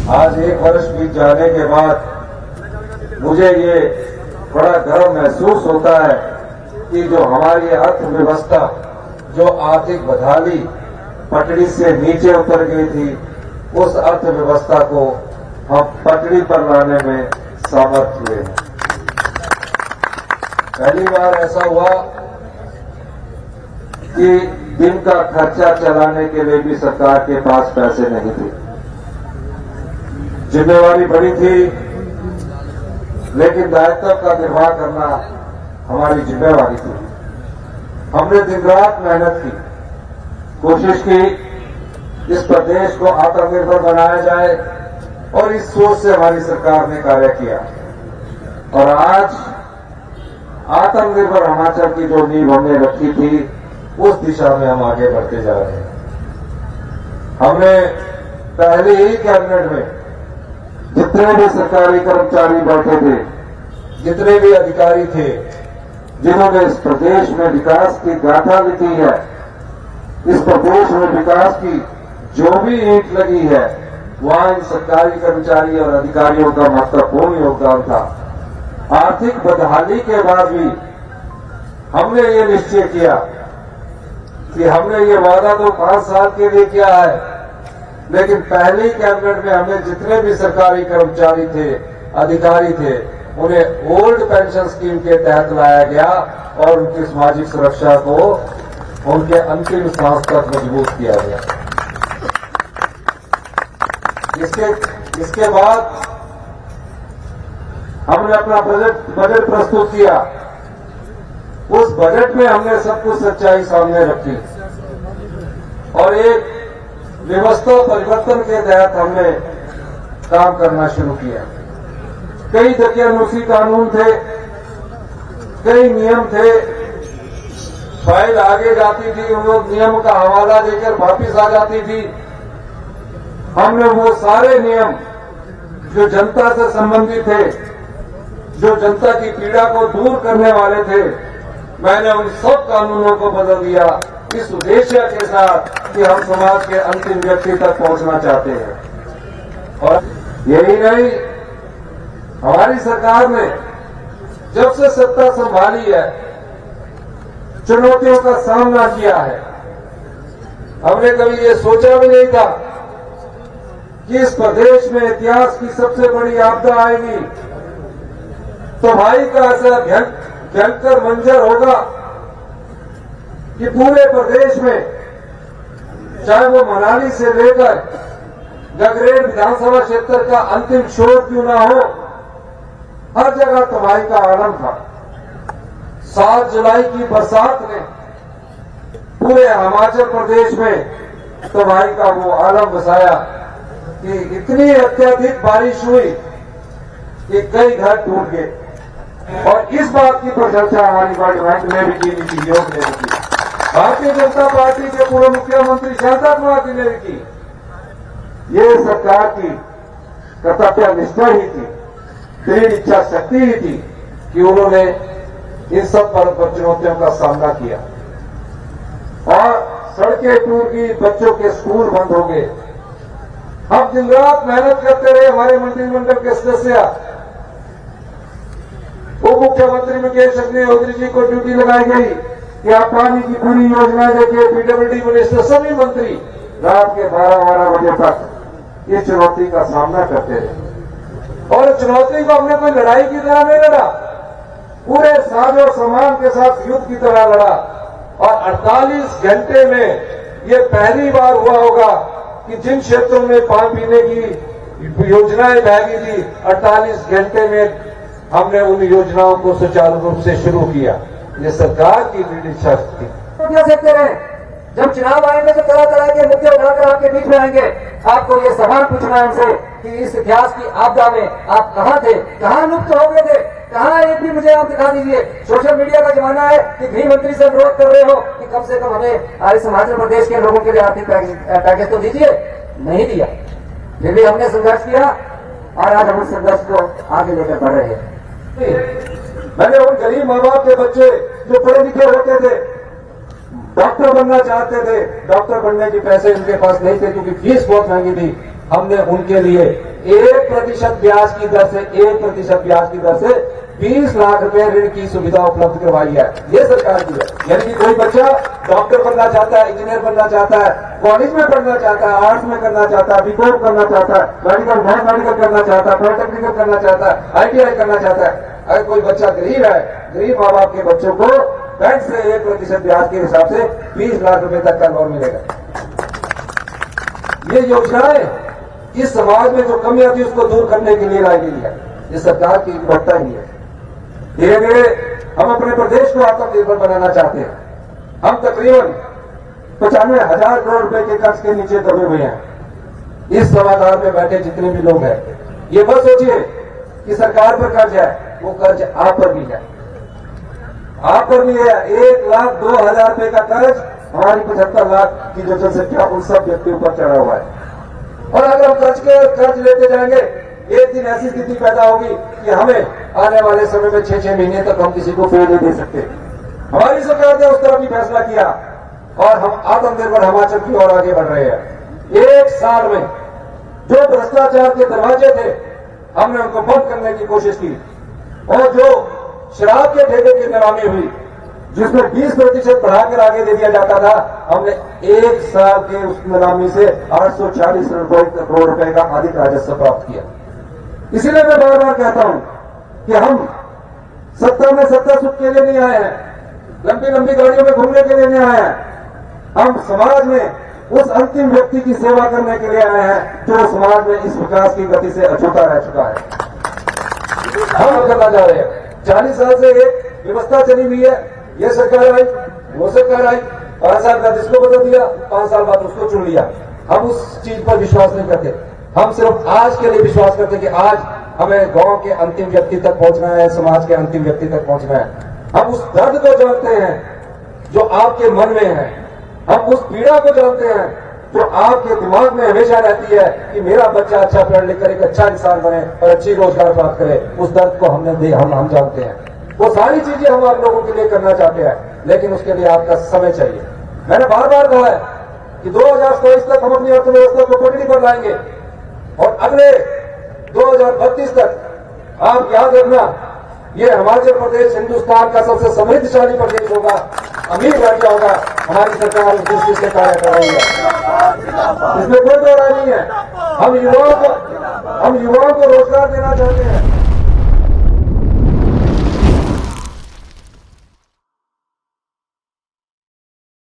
आज 1 वर्ष बीत जाने के बाद मुझे ये बड़ा गर्व महसूस होता है कि जो हमारी अर्थव्यवस्था, जो आर्थिक बदहाली पटड़ी से नीचे उतर गई थी, उस अर्थव्यवस्था को हम पटड़ी पर लाने में समर्थ हुए हैं। पहली बार ऐसा हुआ कि दिन का खर्चा चलाने के लिए भी सरकार के पास पैसे नहीं थे। जिम्मेवारी बड़ी थी, लेकिन दायित्व का निर्वाह करना हमारी जिम्मेवारी थी। हमने दिन रात मेहनत की, कोशिश की इस प्रदेश को आत्मनिर्भर बनाया जाए, और इस सोच से हमारी सरकार ने कार्य किया। और आज आत्मनिर्भर हिमाचल की जो नींव हमने रखी थी, उस दिशा में हम आगे बढ़ते जा रहे हैं। हमने पहले ही कैबिनेट में जितने भी सरकारी कर्मचारी बैठे थे, जितने भी अधिकारी थे, जिन्होंने इस प्रदेश में विकास की गाथा लिखी है, इस प्रदेश में विकास की जो भी ईंट लगी है, वहां इन सरकारी कर्मचारी और अधिकारियों का महत्वपूर्ण योगदान था। आर्थिक बदहाली के बाद भी हमने ये निश्चय किया कि हमने ये वादा तो 5 साल के लिए किया है, लेकिन पहली कैबिनेट में हमने जितने भी सरकारी कर्मचारी थे, अधिकारी थे, उन्हें ओल्ड पेंशन स्कीम के तहत लाया गया और उनकी सामाजिक सुरक्षा को उनके अंतिम सांस तक मजबूत किया गया। इसके बाद हमने अपना बजट प्रस्तुत किया। उस बजट में हमने सब कुछ सच्चाई सामने रखी और एक व्यवस्था परिवर्तन के तहत हमने काम करना शुरू किया। कई दकियानूसी कानून थे, कई नियम थे, फाइल आगे जाती थी, वो नियम का हवाला देकर वापिस आ जाती थी। हमने वो सारे नियम जो जनता से संबंधित थे, जो जनता की पीड़ा को दूर करने वाले थे, मैंने उन सब कानूनों को बदल दिया इस उद्देश्य के साथ कि हम समाज के अंतिम व्यक्ति तक पहुंचना चाहते हैं। और यही नहीं, हमारी सरकार ने जब से सत्ता संभाली है, चुनौतियों का सामना किया है। हमने कभी ये सोचा भी नहीं था कि इस प्रदेश में इतिहास की सबसे बड़ी आपदा आएगी, तो भाई का ऐसा भयंकर मंजर होगा कि पूरे प्रदेश में, चाहे वो मनाली से लेकर गगरेट विधानसभा क्षेत्र का अंतिम छोर क्यों ना हो, हर जगह तबाही का आलम था। 7 जुलाई की बरसात ने पूरे हिमाचल प्रदेश में तबाही का वो आलम बसाया कि इतनी अत्यधिक बारिश हुई कि कई घर टूट गए। और इस बात की प्रशंसा हमारी पार्लियामेंट में भी की, नीति आयोग ने भी की, भारतीय जनता पार्टी के पूर्व मुख्यमंत्री शांता कुमार जी ने भी की। ये सरकार की कर्तव्य निष्ठा ही थी, दृढ़ इच्छा शक्ति ही थी कि उन्होंने इन सब चुनौतियों का सामना किया। और सड़कें टूट गई, बच्चों के स्कूल बंद हो गए। हम दिन रात मेहनत करते रहे, हमारे मंत्रिमंडल के सदस्य, उप मुख्यमंत्री मुकेश अग्निहोत्री जी को ड्यूटी लगाई गई कि आप पानी की पूरी योजना देखिए। पीडब्ल्यूडी मिनिस्टर, सभी मंत्री रात के 12-12 बजे तक इस चुनौती का सामना करते रहे। और चुनौती को हमने कोई लड़ाई की तरह नहीं लड़ा, पूरे साजो सामान के साथ युद्ध की तरह लड़ा। और 48 घंटे में ये पहली बार हुआ होगा कि जिन क्षेत्रों में पानी पीने की योजनाएं भागी थी, 48 घंटे में हमने उन योजनाओं को सुचारू रूप से शुरू किया। ये सरकार की दृढ़ इच्छा थी। देखते रहे, जब चुनाव आएंगे तो तरह तरह के मुद्दे उठाकर आपके बीच में आएंगे। आपको ये सवाल पूछना है उनसे कि इस इतिहास की आपदा में आप कहां थे, कहां लुप्त हो गए थे, कहां, एक भी मुझे आप दिखा दीजिए। सोशल मीडिया का जमाना है कि गृह मंत्री से अनुरोध कर रहे हो कि कम से कम हमें इस हिमाचल प्रदेश के लोगों के लिए आर्थिक पैकेज तो दीजिए, नहीं दिया। फिर भी हमने संघर्ष किया और आज हम उस संघर्ष को आगे लेकर बढ़ रहे हैं। मैंने उन गरीब माँ बाप के बच्चे जो पढ़े लिखे होते थे, डॉक्टर बनना चाहते थे, डॉक्टर बनने के पैसे उनके पास नहीं थे क्योंकि फीस बहुत महंगी थी, हमने उनके लिए 1% ब्याज की दर से 1% ब्याज की दर से 20 लाख रुपए ऋण की सुविधा उपलब्ध करवाई है। ये सरकार की है। यानी कि कोई बच्चा डॉक्टर बनना चाहता है, इंजीनियर बनना चाहता है, कॉलेज में पढ़ना चाहता है, आर्ट्स में करना चाहता है, बीकॉम करना चाहता है, मेडिकल नॉन मेडिकल करना चाहता है, पॉलिटेक्निकल करना चाहता है, ITI करना चाहता है। अगर कोई बच्चा गरीब है, गरीब माँ बाप के बच्चों को बैंक से 1% ब्याज के हिसाब से 20 लाख रुपए तक का लोन मिलेगा। ये योजनाएं इस समाज में जो कमियां थी उसको दूर करने के लिए लाई गई है। ये सरकार की गुणवत्ता ही है। धीरे धीरे हम अपने प्रदेश को आत्मनिर्भर बनाना चाहते हैं। हम तकरीबन 95,000 करोड़ रुपए के कर्ज के नीचे दबे हुए हैं। इस सभागार में बैठे जितने भी लोग हैं, ये मत सोचिए कि सरकार पर कर्ज है, वो कर्ज आप पर भी है, आप पर भी है। 1,02,000 रुपए का कर्ज हमारी 75 लाख की जो जनसंख्या उन सब व्यक्तियों पर चढ़ा हुआ है। और अगर हम कर्ज लेते जाएंगे, एक दिन ऐसी स्थिति पैदा होगी कि हमें आने वाले समय में 6-6 महीने तक हम किसी को पेड़ नहीं दे सकते। हमारी सरकार ने उस तरह भी फैसला किया और हम आत्मनिर्भर हिमाचल की ओर आगे बढ़ रहे हैं। 1 साल में जो भ्रष्टाचार के दरवाजे थे, हमने उनको बंद करने की कोशिश की। और जो शराब के ठेके की नीलामी हुई, जिसमें 20% बढ़ाकर आगे दे दिया जाता था, हमने 1 साल के उस नीलामी से 840 करोड़ रुपए का अधिक राजस्व प्राप्त किया। इसीलिए मैं बार बार कहता हूं कि हम सत्ता में सत्ता सुख के लिए नहीं आए हैं, लंबी लंबी गाड़ियों में घूमने के लिए नहीं आए हैं। हम समाज में उस अंतिम व्यक्ति की सेवा करने के लिए आए हैं जो समाज में इस विकास की गति से अछूता रह चुका है। हम करना चाह रहे हैं। 40 साल से एक व्यवस्था चली हुई है, ये सरकार आई, वो सरकार आई, 5 साल बाद इसको बदल दिया, 5 साल बाद उसको चुन लिया। हम उस चीज पर विश्वास नहीं करते। हम सिर्फ आज के लिए विश्वास करते कि आज हमें गांव के अंतिम व्यक्ति तक पहुंचना है, समाज के अंतिम व्यक्ति तक पहुंचना है। हम उस दर्द को जानते हैं जो आपके मन में है, हम उस पीड़ा को जानते हैं जो आपके दिमाग में हमेशा रहती है कि मेरा बच्चा अच्छा पढ़ लिख कर एक अच्छा इंसान बने और अच्छी रोजगार प्राप्त करे। उस दर्द को हम जानते हैं। वो सारी चीजें हम आप लोगों के लिए करना चाहते हैं, लेकिन उसके लिए आपका समय चाहिए। मैंने बार बार कहा है कि 2027 तक हम अपनी अर्थव्यवस्था को पटरी पर लाएंगे और अगले 2032 तक आप याद रखना, ये हिमाचल प्रदेश हिंदुस्तान का सबसे समृद्धशाली प्रदेश होगा, अमीर राज्य होगा। हमारी सरकार उस दृष्टि से कार्य कर रही है, इसमें कोई दो राय नहीं है। हम युवाओं को रोजगार देना चाहते हैं।